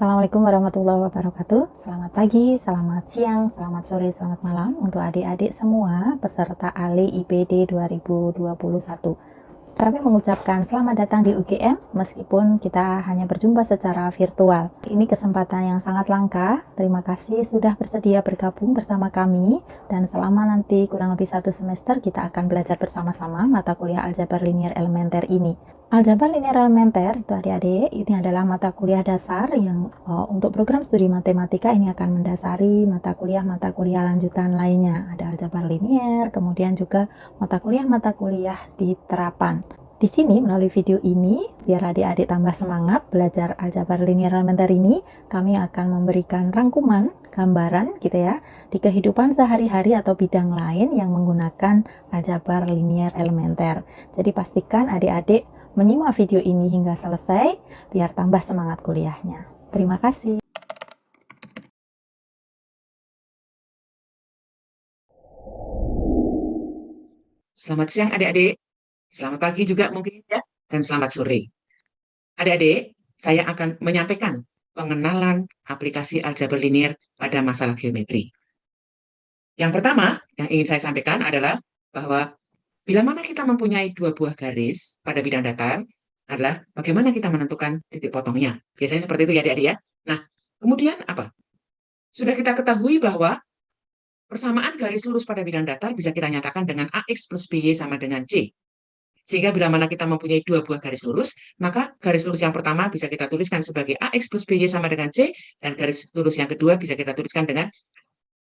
Assalamualaikum warahmatullahi wabarakatuh. Selamat pagi, selamat siang, selamat sore, selamat malam untuk adik-adik semua peserta ALI IPD 2021. Kami mengucapkan selamat datang di UGM meskipun kita hanya berjumpa secara virtual. Ini kesempatan yang sangat langka. Terima kasih sudah bersedia bergabung bersama kami, dan selama nanti kurang lebih 1 semester kita akan belajar bersama-sama mata kuliah aljabar linier elementer ini. Aljabar linier elementer itu adik-adik, ini adalah mata kuliah dasar yang untuk program studi matematika ini akan mendasari mata kuliah lanjutan lainnya. Ada aljabar linier, kemudian juga mata kuliah di terapan. Di sini melalui video ini, biar adik-adik tambah semangat belajar aljabar linier elementer ini, kami akan memberikan rangkuman, gambaran gitu ya, di kehidupan sehari-hari atau bidang lain yang menggunakan aljabar linier elementer. Jadi pastikan adik-adik menyimak video ini hingga selesai, biar tambah semangat kuliahnya. Terima kasih. Selamat siang adik-adik, selamat pagi juga mungkin ya, dan selamat sore. Adik-adik, saya akan menyampaikan pengenalan aplikasi aljabar linier pada masalah geometri. Yang pertama yang ingin saya sampaikan adalah bahwa bila mana kita mempunyai dua buah garis pada bidang datar, adalah bagaimana kita menentukan titik potongnya. Biasanya seperti itu ya adik-adik ya. Nah, kemudian apa? Sudah kita ketahui bahwa persamaan garis lurus pada bidang datar bisa kita nyatakan dengan AX plus BY sama dengan C. Sehingga bila mana kita mempunyai dua buah garis lurus, maka garis lurus yang pertama bisa kita tuliskan sebagai AX plus BY sama dengan C, dan garis lurus yang kedua bisa kita tuliskan dengan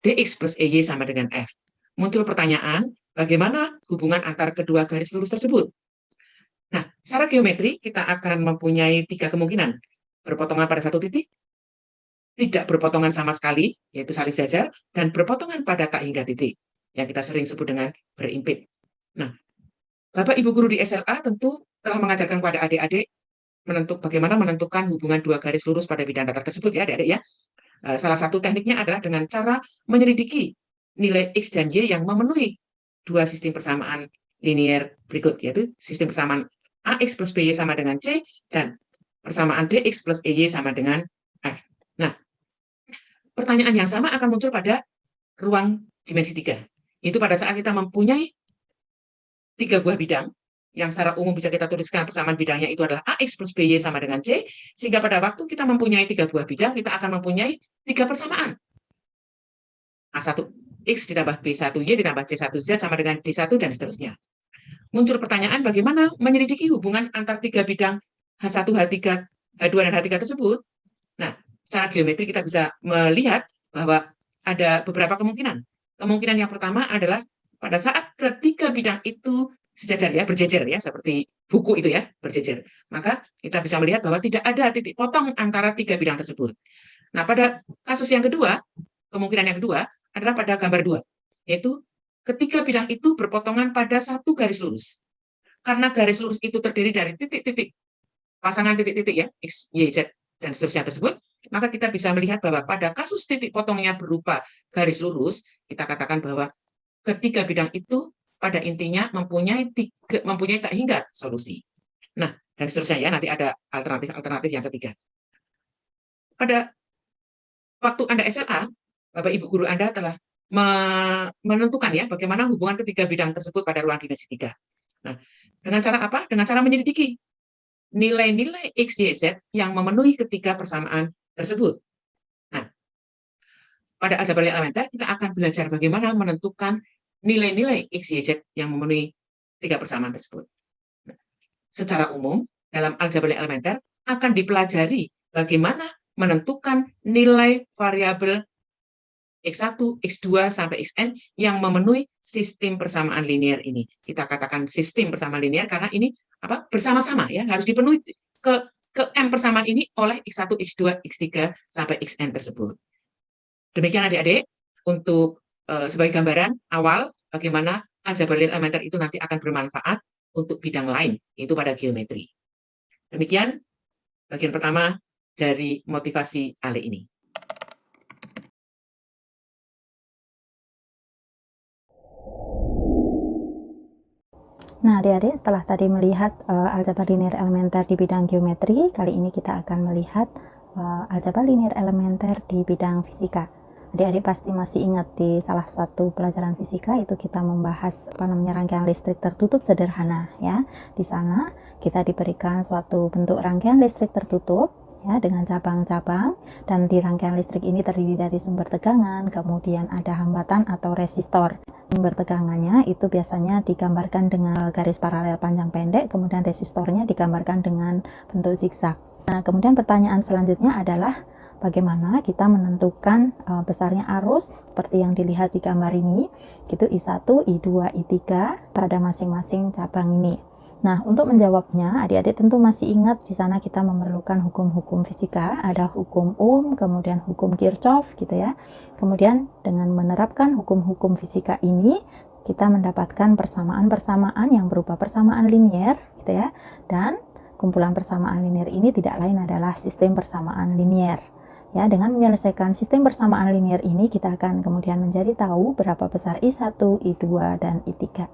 DX plus EY sama dengan F. Muncul pertanyaan, bagaimana hubungan antar kedua garis lurus tersebut? Nah, secara geometri kita akan mempunyai tiga kemungkinan. Berpotongan pada satu titik, tidak berpotongan sama sekali, yaitu saling sejajar, dan berpotongan pada tak hingga titik, yang kita sering sebut dengan berimpit. Nah, Bapak Ibu guru di SLA tentu telah mengajarkan kepada adik-adik bagaimana menentukan hubungan dua garis lurus pada bidang datar tersebut ya adik-adik ya. Salah satu tekniknya adalah dengan cara menyelidiki nilai X dan Y yang memenuhi dua sistem persamaan linier berikut, yaitu sistem persamaan AX plus BY sama dengan C dan persamaan DX plus EY sama dengan F. Nah, pertanyaan yang sama akan muncul pada ruang dimensi 3. Itu pada saat kita mempunyai tiga buah bidang, yang secara umum bisa kita tuliskan persamaan bidangnya itu adalah AX plus BY sama dengan C, sehingga pada waktu kita mempunyai tiga buah bidang, kita akan mempunyai tiga persamaan. A1X ditambah B1Y ditambah C1Z sama dengan D1 dan seterusnya. Muncul pertanyaan bagaimana menyelidiki hubungan antar tiga bidang H1, H3, H2, dan H3 tersebut. Nah, secara geometri kita bisa melihat bahwa ada beberapa kemungkinan. Kemungkinan yang pertama adalah pada saat ketiga bidang itu sejajar ya, berjejer ya, seperti buku itu ya, berjejer. Maka kita bisa melihat bahwa tidak ada titik potong antara tiga bidang tersebut. Nah, pada kasus yang kedua, kemungkinan yang kedua adalah pada gambar 2, yaitu ketiga bidang itu berpotongan pada satu garis lurus. Karena garis lurus itu terdiri dari titik-titik, pasangan titik-titik ya, X, Y, Z, dan seterusnya tersebut, maka kita bisa melihat bahwa pada kasus titik potongnya berupa garis lurus, kita katakan bahwa ketiga bidang itu pada intinya mempunyai tak hingga solusi. Nah, dan seterusnya ya, nanti ada alternatif yang ketiga. Pada waktu Anda SLA, Bapak Ibu guru Anda telah menentukan ya bagaimana hubungan ketiga bidang tersebut pada ruang dimensi 3. Nah, dengan cara apa? Dengan cara menyelidiki nilai-nilai X, Y, Z yang memenuhi ketiga persamaan tersebut. Nah, pada aljabar elementer kita akan belajar bagaimana menentukan nilai-nilai X, Y, Z yang memenuhi tiga persamaan tersebut. Nah, secara umum, dalam aljabar elementer akan dipelajari bagaimana menentukan nilai variabel X1, X2, sampai Xn yang memenuhi sistem persamaan linier ini. Kita katakan sistem persamaan linier karena ini bersama-sama ya, harus dipenuhi ke M persamaan ini oleh X1, X2, X3, sampai Xn tersebut. Demikian adik-adik, untuk sebagai gambaran awal bagaimana aljabar elementer itu nanti akan bermanfaat untuk bidang lain, yaitu pada geometri. Demikian bagian pertama dari motivasi ALE ini. Nah, adik-adik, setelah tadi melihat aljabar linier elementer di bidang geometri, kali ini kita akan melihat aljabar linear elementer di bidang fisika. Adik-adik pasti masih ingat di salah satu pelajaran fisika itu kita membahas rangkaian listrik tertutup sederhana ya. Di sana kita diberikan suatu bentuk rangkaian listrik tertutup ya dengan cabang-cabang, dan di rangkaian listrik ini terdiri dari sumber tegangan, kemudian ada hambatan atau resistor. Sumber tegangannya itu biasanya digambarkan dengan garis paralel panjang pendek, kemudian resistornya digambarkan dengan bentuk zigzag. Nah, kemudian pertanyaan selanjutnya adalah bagaimana kita menentukan besarnya arus seperti yang dilihat di gambar ini, gitu I1, I2, I3 pada masing-masing cabang ini. Nah, untuk menjawabnya, adik-adik tentu masih ingat di sana kita memerlukan hukum-hukum fisika, ada hukum Ohm, kemudian hukum Kirchhoff gitu ya. Kemudian dengan menerapkan hukum-hukum fisika ini, kita mendapatkan persamaan-persamaan yang berupa persamaan linier gitu ya. Dan kumpulan persamaan linier ini tidak lain adalah sistem persamaan linier. Ya, dengan menyelesaikan sistem persamaan linier ini, kita akan kemudian menjadi tahu berapa besar I1, I2, dan I3.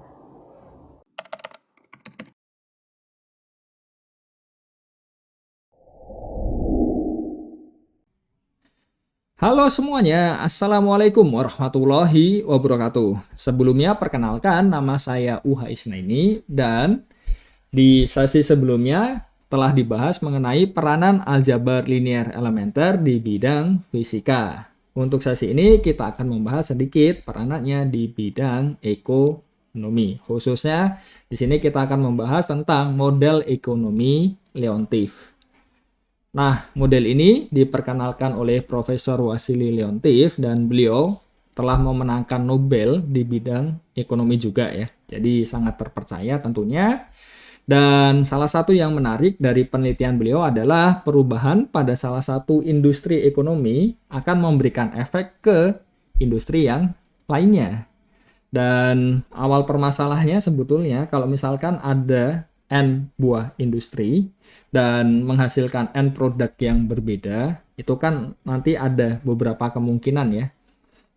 Halo semuanya, Assalamualaikum warahmatullahi wabarakatuh. Sebelumnya perkenalkan, nama saya Uha Isnaini, dan di sesi sebelumnya telah dibahas mengenai peranan aljabar linear elementer di bidang fisika. Untuk sesi ini kita akan membahas sedikit peranannya di bidang ekonomi. Khususnya di sini kita akan membahas tentang model ekonomi Leontief. Nah, model ini diperkenalkan oleh Profesor Wassily Leontief dan beliau telah memenangkan Nobel di bidang ekonomi juga ya. Jadi sangat terpercaya tentunya. Dan salah satu yang menarik dari penelitian beliau adalah perubahan pada salah satu industri ekonomi akan memberikan efek ke industri yang lainnya. Dan awal permasalahannya sebetulnya kalau misalkan ada N buah industri dan menghasilkan N produk yang berbeda, itu kan nanti ada beberapa kemungkinan ya.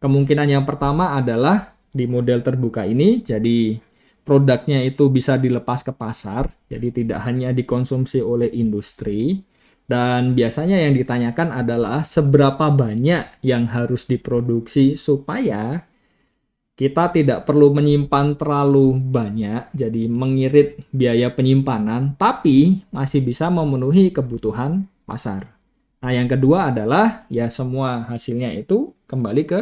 Kemungkinan yang pertama adalah di model terbuka ini, jadi produknya itu bisa dilepas ke pasar, jadi tidak hanya dikonsumsi oleh industri. Dan biasanya yang ditanyakan adalah seberapa banyak yang harus diproduksi supaya kita tidak perlu menyimpan terlalu banyak, jadi mengirit biaya penyimpanan, tapi masih bisa memenuhi kebutuhan pasar. Nah, yang kedua adalah ya semua hasilnya itu kembali ke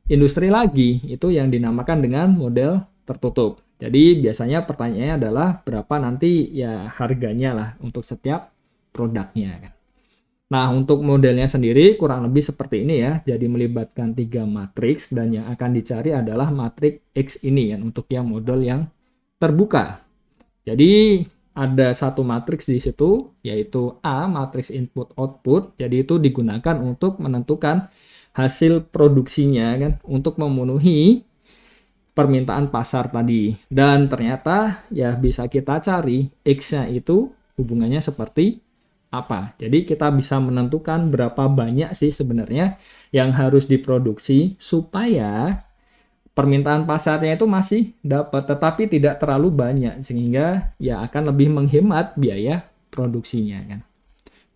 industri lagi, itu yang dinamakan dengan model tertutup. Jadi biasanya pertanyaannya adalah berapa nanti ya harganya lah untuk setiap produknya kan. Nah, untuk modelnya sendiri kurang lebih seperti ini ya. Jadi melibatkan 3 matriks dan yang akan dicari adalah matriks X ini ya untuk yang model yang terbuka. Jadi ada satu matriks di situ yaitu A, matriks input output. Jadi itu digunakan untuk menentukan hasil produksinya kan untuk memenuhi permintaan pasar tadi. Dan ternyata ya bisa kita cari X-nya itu hubungannya seperti apa. Jadi kita bisa menentukan berapa banyak sih sebenarnya yang harus diproduksi supaya permintaan pasarnya itu masih dapat tetapi tidak terlalu banyak sehingga ya akan lebih menghemat biaya produksinya kan.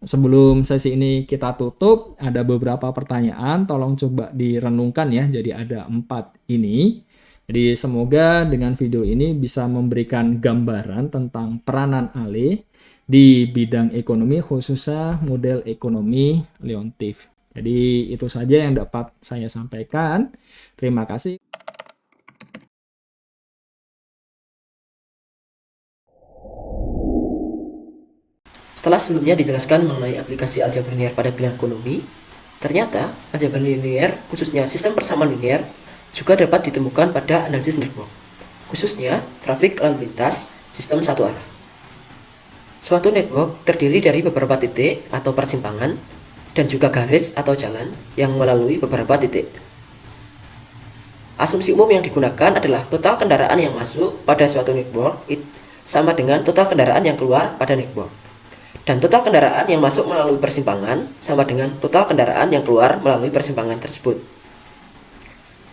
Sebelum sesi ini kita tutup, ada beberapa pertanyaan, tolong coba direnungkan ya. Jadi ada 4 ini. Jadi semoga dengan video ini bisa memberikan gambaran tentang peranan Ale di bidang ekonomi khususnya model ekonomi Leontief. Jadi itu saja yang dapat saya sampaikan. Terima kasih. Setelah sebelumnya dijelaskan mengenai aplikasi aljabar linear pada bidang ekonomi, ternyata aljabar linear khususnya sistem persamaan linear juga dapat ditemukan pada analisis network, khususnya trafik lalu lintas sistem satu arah. Suatu network terdiri dari beberapa titik atau persimpangan dan juga garis atau jalan yang melalui beberapa titik. Asumsi umum yang digunakan adalah total kendaraan yang masuk pada suatu network sama dengan total kendaraan yang keluar pada network. Dan total kendaraan yang masuk melalui persimpangan sama dengan total kendaraan yang keluar melalui persimpangan tersebut.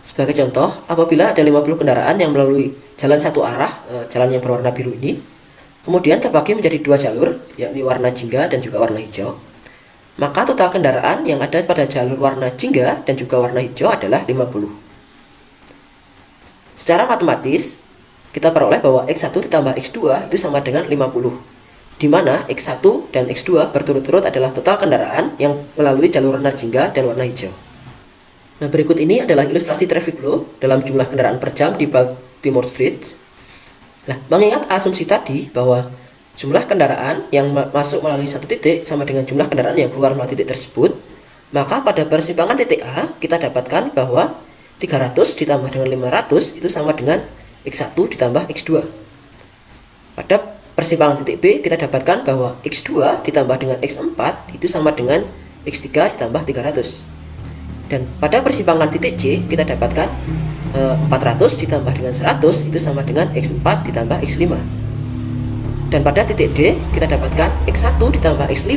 Sebagai contoh, apabila ada 50 kendaraan yang melalui jalan satu arah, jalan yang berwarna biru ini, kemudian terbagi menjadi 2 jalur, yakni warna jingga dan juga warna hijau. maka total kendaraan yang ada pada jalur warna jingga dan juga warna hijau adalah 50. Secara matematis, kita peroleh bahwa X1 ditambah X2 itu sama dengan 50, di mana X1 dan X2 berturut-turut adalah total kendaraan yang melalui jalur warna jingga dan warna hijau. Nah, berikut ini adalah ilustrasi traffic flow dalam jumlah kendaraan per jam di Baltimore Street. Nah, mengingat asumsi tadi bahwa jumlah kendaraan yang masuk melalui satu titik sama dengan jumlah kendaraan yang keluar melalui titik tersebut, maka pada persimpangan titik A kita dapatkan bahwa 300 ditambah dengan 500 itu sama dengan X1 ditambah X2. Pada persimpangan titik B kita dapatkan bahwa X2 ditambah dengan X4 itu sama dengan X3 ditambah 300. Dan pada persimpangan titik C kita dapatkan 400 ditambah dengan 100 itu sama dengan X4 ditambah X5. Dan pada titik D kita dapatkan X1 ditambah X5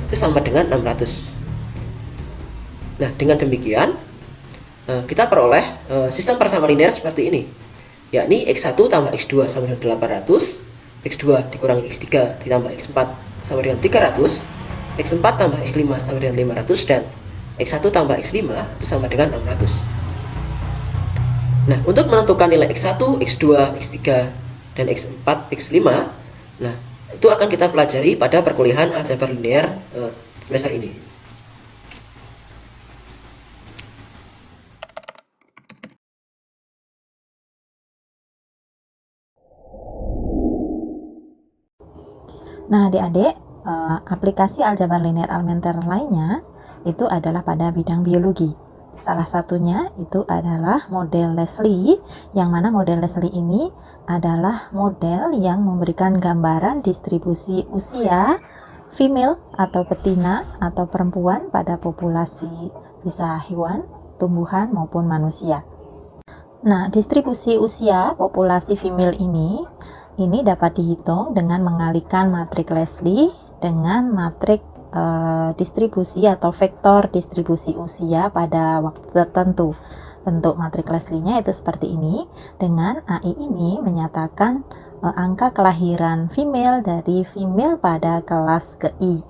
itu sama dengan 600. Nah, dengan demikian kita peroleh sistem persamaan linear seperti ini, yakni X1 tambah X2 sama dengan 800, X2 dikurangi X3 ditambah X4 sama dengan 300, X4 tambah X5 sama dengan 500, dan X1 tambah X5 itu sama dengan 600. Nah, untuk menentukan nilai X1, X2, X3, dan X4, X5, nah, itu akan kita pelajari pada perkuliahan aljabar linear semester ini. Nah, adik-adik, aplikasi aljabar linear elementer lainnya itu adalah pada bidang biologi. Salah satunya itu adalah model Leslie, yang mana model Leslie ini adalah model yang memberikan gambaran distribusi usia female atau betina atau perempuan pada populasi bisa hewan, tumbuhan maupun manusia. Nah, distribusi usia populasi female ini dapat dihitung dengan mengalihkan matrik Leslie dengan matrik distribusi atau vektor distribusi usia pada waktu tertentu. Bentuk matrik Leslie-nya itu seperti ini, dengan AI ini menyatakan angka kelahiran female dari female pada kelas ke I.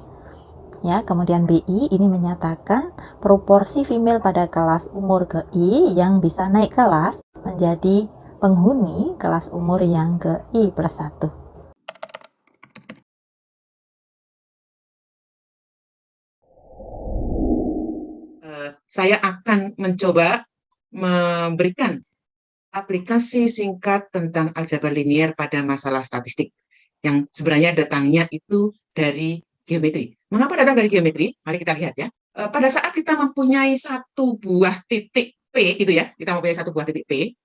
Ya, kemudian BI ini menyatakan proporsi female pada kelas umur ke I yang bisa naik kelas menjadi penghuni kelas umur yang ke I plus 1. Saya akan mencoba memberikan aplikasi singkat tentang aljabar linear pada masalah statistik yang sebenarnya datangnya itu dari geometri. Mengapa datang dari geometri? Mari kita lihat ya. Pada saat kita mempunyai satu buah titik P, gitu ya, kita mempunyai satu buah titik P,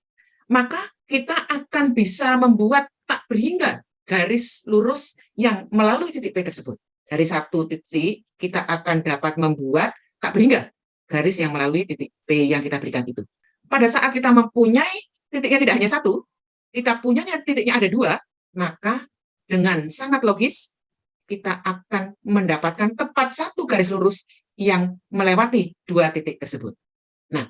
maka kita akan bisa membuat tak berhingga garis lurus yang melalui titik P tersebut. Dari satu titik kita akan dapat membuat tak berhingga garis yang melalui titik P yang kita berikan itu. Pada saat kita mempunyai titiknya tidak hanya satu, kita punya titiknya ada dua, maka dengan sangat logis kita akan mendapatkan tepat satu garis lurus yang melewati dua titik tersebut. Nah,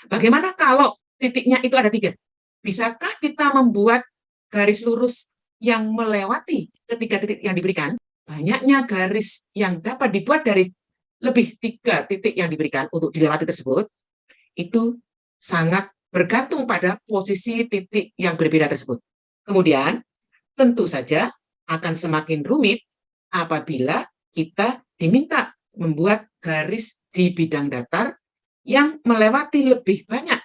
bagaimana kalau titiknya itu ada tiga? Bisakah kita membuat garis lurus yang melewati ketiga titik yang diberikan? Banyaknya garis yang dapat dibuat dari lebih tiga titik yang diberikan untuk dilewati tersebut, itu sangat bergantung pada posisi titik yang berbeda tersebut. Kemudian, tentu saja akan semakin rumit apabila kita diminta membuat garis di bidang datar yang melewati lebih banyak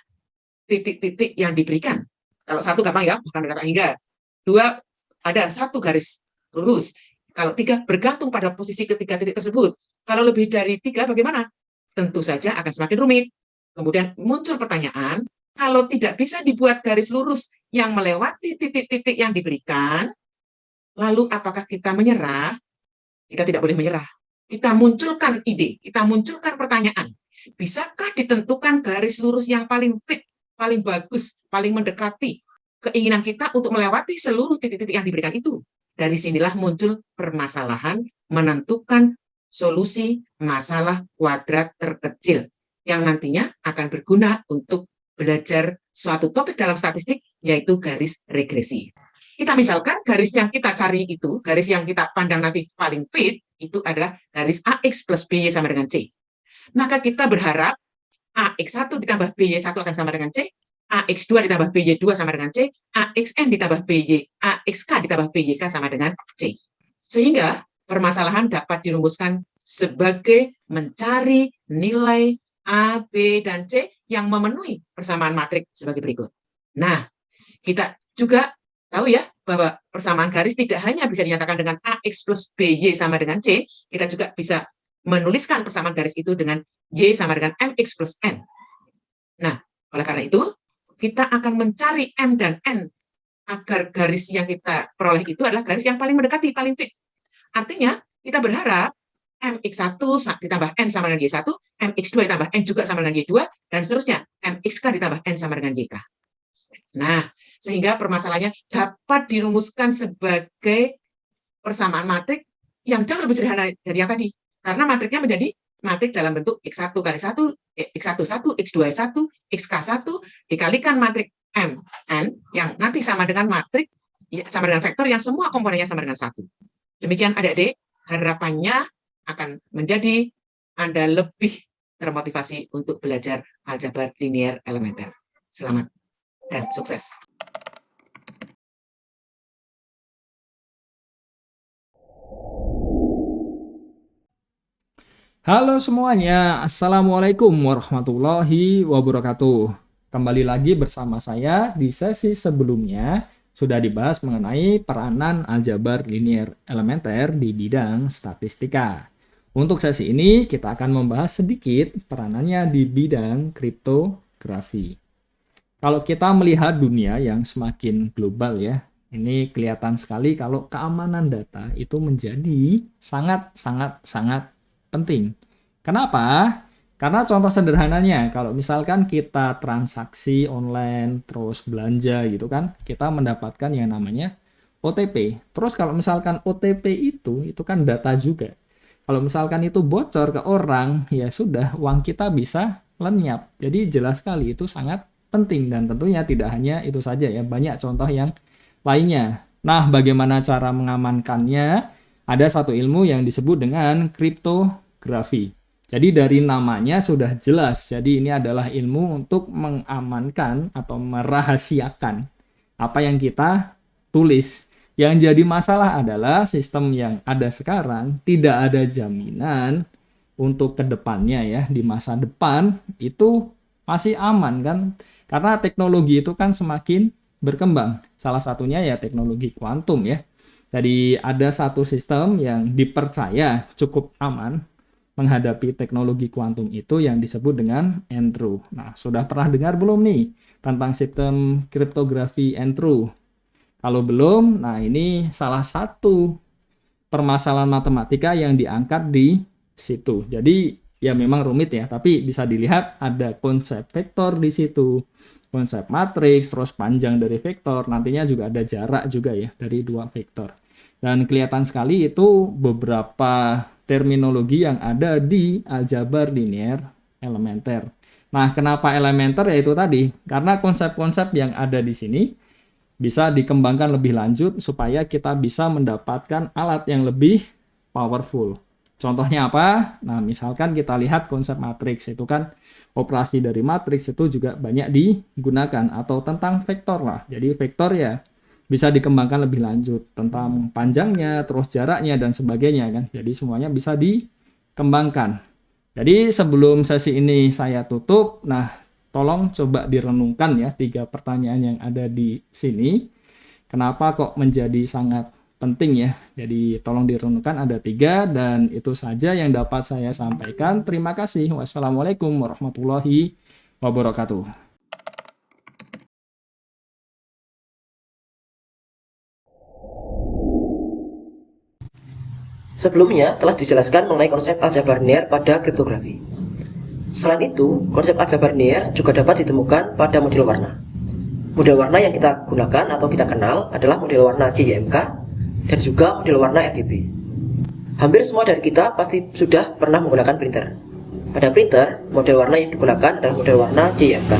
titik-titik yang diberikan. Kalau satu gampang ya, bukan kata hingga. Dua, ada satu garis lurus. Kalau tiga, bergantung pada posisi ketiga titik tersebut. Kalau lebih dari tiga, bagaimana? Tentu saja akan semakin rumit. Kemudian muncul pertanyaan, kalau tidak bisa dibuat garis lurus yang melewati titik-titik yang diberikan, lalu apakah kita menyerah? Kita tidak boleh menyerah. Kita munculkan ide, kita munculkan pertanyaan. Bisakah ditentukan garis lurus yang paling fit, paling bagus, paling mendekati keinginan kita untuk melewati seluruh titik-titik yang diberikan itu? Dari sinilah muncul permasalahan menentukan solusi masalah kuadrat terkecil yang nantinya akan berguna untuk belajar suatu topik dalam statistik, yaitu garis regresi. Kita misalkan garis yang kita cari itu, garis yang kita pandang nanti paling fit, itu adalah garis AX plus BY sama dengan C. Maka kita berharap AX1 ditambah BY1 akan sama dengan C, AX2 ditambah BY2 sama dengan C, AXN ditambah AXK ditambah BYK sama dengan C. Sehingga permasalahan dapat dirumuskan sebagai mencari nilai A, B, dan C yang memenuhi persamaan matriks sebagai berikut. Nah, kita juga tahu ya bahwa persamaan garis tidak hanya bisa dinyatakan dengan AX plus BY sama dengan C, kita juga bisa menuliskan persamaan garis itu dengan Y sama dengan MX plus N. Nah, oleh karena itu, kita akan mencari M dan N agar garis yang kita peroleh itu adalah garis yang paling mendekati, paling fit. Artinya, kita berharap MX1 ditambah N sama dengan Y1, MX2 ditambah N juga sama dengan Y2, dan seterusnya, MXK ditambah N sama dengan YK. Nah, sehingga permasalahannya dapat dirumuskan sebagai persamaan matrik yang jauh lebih sederhana dari yang tadi. Karena matriknya menjadi matrik dalam bentuk X1 kali 1, X11, X21, XK1, dikalikan matrik M, N, yang nanti sama dengan matrik, sama dengan vektor yang semua komponennya sama dengan 1. Demikian adik-adik, harapannya akan menjadi Anda lebih termotivasi untuk belajar aljabar linier elementer. Selamat dan sukses. Halo semuanya, Assalamualaikum warahmatullahi wabarakatuh. Kembali lagi bersama saya di sesi sebelumnya sudah dibahas mengenai peranan aljabar linier elementer di bidang statistika. Untuk sesi ini kita akan membahas sedikit peranannya di bidang kriptografi. Kalau kita melihat dunia yang semakin global ya, ini kelihatan sekali kalau keamanan data itu menjadi sangat penting. Kenapa? Karena contoh sederhananya, kalau misalkan kita transaksi online, terus belanja gitu kan, kita mendapatkan yang namanya OTP. Terus kalau misalkan OTP itu kan data juga. Kalau misalkan itu bocor ke orang, ya sudah, uang kita bisa lenyap. Jadi jelas sekali itu sangat penting, dan tentunya tidak hanya itu saja ya, banyak contoh yang lainnya. Nah, bagaimana cara mengamankannya? Ada satu ilmu yang disebut dengan kriptografi. Jadi dari namanya sudah jelas. Jadi ini adalah ilmu untuk mengamankan atau merahasiakan apa yang kita tulis. Yang jadi masalah adalah sistem yang ada sekarang tidak ada jaminan untuk kedepannya ya. Di masa depan itu masih aman kan? Karena teknologi itu kan semakin berkembang. Salah satunya ya teknologi kuantum ya. Jadi ada satu sistem yang dipercaya cukup aman menghadapi teknologi kuantum itu yang disebut dengan N-true. Nah, sudah pernah dengar belum nih tentang sistem kriptografi N-true? Kalau belum, nah ini salah satu permasalahan matematika yang diangkat di situ. Jadi ya memang rumit ya, tapi bisa dilihat ada konsep vektor di situ, konsep matriks, terus panjang dari vektor, nantinya juga ada jarak juga ya dari dua vektor. Dan kelihatan sekali itu beberapa terminologi yang ada di aljabar linier elementer. Nah, kenapa elementer? Yaitu tadi, karena konsep-konsep yang ada di sini bisa dikembangkan lebih lanjut supaya kita bisa mendapatkan alat yang lebih powerful. Contohnya apa? Nah, misalkan kita lihat konsep matriks, itu kan operasi dari matriks itu juga banyak digunakan, atau tentang vektor lah. Jadi vektor ya bisa dikembangkan lebih lanjut tentang panjangnya, terus jaraknya, dan sebagainya kan. Jadi semuanya bisa dikembangkan. Jadi sebelum sesi ini saya tutup, nah tolong coba direnungkan ya 3 pertanyaan yang ada di sini. Kenapa kok menjadi sangat penting ya? Jadi tolong direnungkan, ada 3, dan itu saja yang dapat saya sampaikan. Terima kasih. Wassalamualaikum warahmatullahi wabarakatuh. Sebelumnya telah dijelaskan mengenai konsep aljabar linier pada kriptografi. Selain itu, konsep aljabar linier juga dapat ditemukan pada model warna. Model warna yang kita gunakan atau kita kenal adalah model warna CYMK dan juga model warna RGB. Hampir semua dari kita pasti sudah pernah menggunakan printer. Pada printer, model warna yang digunakan adalah model warna CYMK.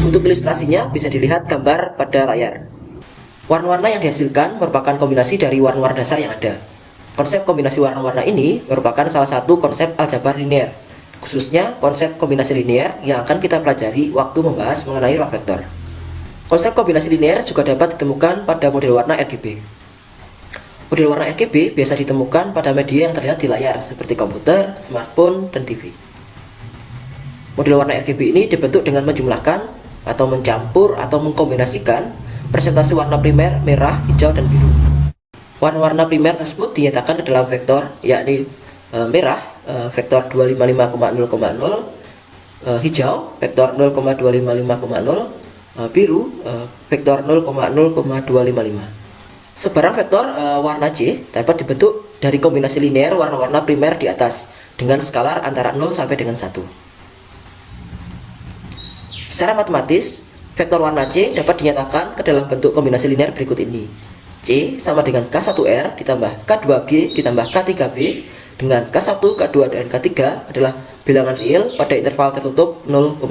Untuk ilustrasinya bisa dilihat gambar pada layar. Warna-warna yang dihasilkan merupakan kombinasi dari warna-warna dasar yang ada. Konsep kombinasi warna-warna ini merupakan salah satu konsep aljabar linear, khususnya konsep kombinasi linear yang akan kita pelajari waktu membahas mengenai ruang vektor. Konsep kombinasi linear juga dapat ditemukan pada model warna RGB. Model warna RGB biasa ditemukan pada media yang terlihat di layar seperti komputer, smartphone, dan TV. Model warna RGB ini dibentuk dengan menjumlahkan atau mencampur atau mengkombinasikan presentasi warna primer merah, hijau, dan biru. Warna-warna primer tersebut dinyatakan ke dalam vektor, yakni merah vektor 255,0,0, hijau vektor 0,255,0, biru vektor 0,0,255. Sebarang vektor warna C dapat dibentuk dari kombinasi linear warna-warna primer di atas dengan skalar antara 0 sampai dengan 1. Secara matematis, vektor warna C dapat dinyatakan ke dalam bentuk kombinasi linear berikut ini. C sama dengan K1R ditambah K2G ditambah K3B dengan K1, K2, dan K3 adalah bilangan real pada interval tertutup 0,1.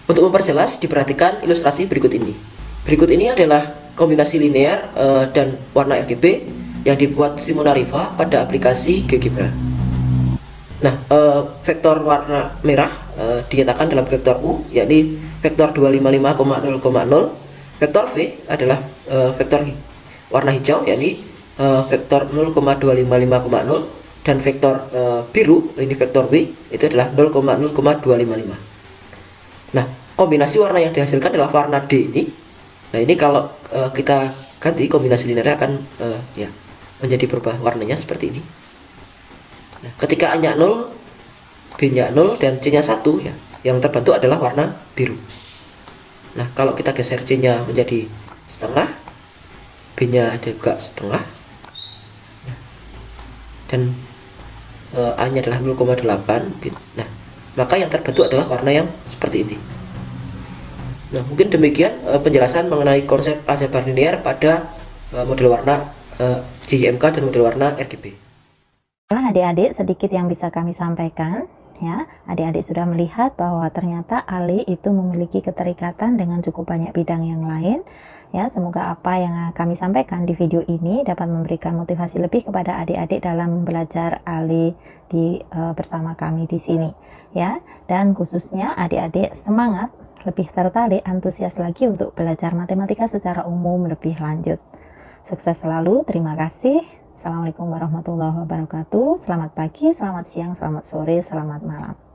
Untuk memperjelas, diperhatikan ilustrasi berikut ini. Berikut ini adalah kombinasi linear dan warna RGB yang dibuat Simona Riva pada aplikasi GeoGebra. Nah, vektor warna merah dinyatakan dalam vektor U, yakni vektor 255,0,0. Vektor V adalah vektor warna hijau, yakni vektor 0,255,0, dan vektor biru, ini vektor W, itu adalah 0,0,255. Nah, kombinasi warna yang dihasilkan adalah warna D ini. Nah, ini kalau kita ganti kombinasi linear akan menjadi berubah warnanya seperti ini. Nah, ketika A-nya 0, B-nya 0, dan C-nya 1, ya, yang terbentuk adalah warna biru. Nah, kalau kita geser C-nya menjadi setengah, B-nya juga setengah, dan A-nya adalah 0,8, nah, maka yang terbentuk adalah warna yang seperti ini. Nah, mungkin demikian penjelasan mengenai konsep aljabar linear pada model warna JIMK dan model warna RGB. Adik-adik, sedikit yang bisa kami sampaikan. Ya, adik-adik sudah melihat bahwa ternyata Ali itu memiliki keterikatan dengan cukup banyak bidang yang lain. Ya, semoga apa yang kami sampaikan di video ini dapat memberikan motivasi lebih kepada adik-adik dalam belajar Ali bersama kami di sini. Ya, dan khususnya adik-adik semangat, lebih tertarik, antusias lagi untuk belajar matematika secara umum lebih lanjut. Sukses selalu, terima kasih. Assalamualaikum warahmatullahi wabarakatuh. Selamat pagi, selamat siang, selamat sore, selamat malam.